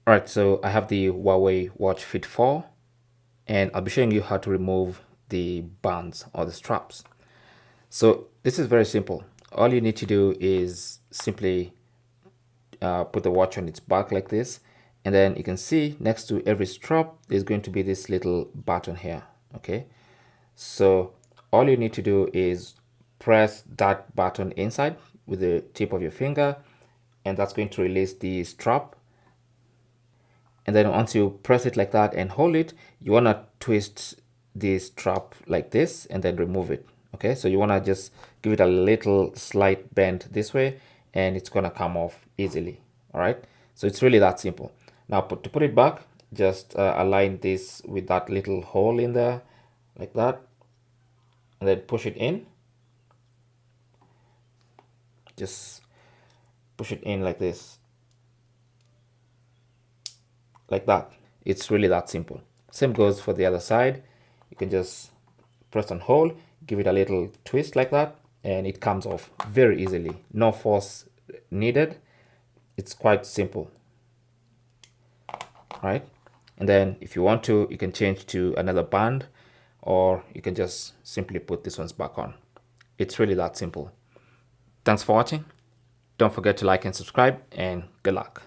All right, so I have the Huawei Watch Fit 4, and I'll be showing you how to remove the bands or the straps. So this is very simple. All you need to do is simply put the watch on its back like this, and then you can see next to every strap there's going to be this little button here. Okay, so all you need to do is press that button inside with the tip of your finger, and that's going to release the strap. And then once you press it like that and hold it, you want to twist the strap like this and then remove it. Okay, so you want to just give it a little slight bend this way, and it's going to come off easily. All right, so it's really that simple. Now to put it back, just align this with that little hole in there like that, and then push it in. Just push it in like this, like that. It's really that simple. Same goes for the other side. You can just press and hold, give it a little twist like that, and it comes off very easily. No force needed. It's quite simple, right? And then if you want to, you can change to another band, or you can just simply put this ones back on. It's really that simple. Thanks for watching. Don't forget to like and subscribe, and good luck.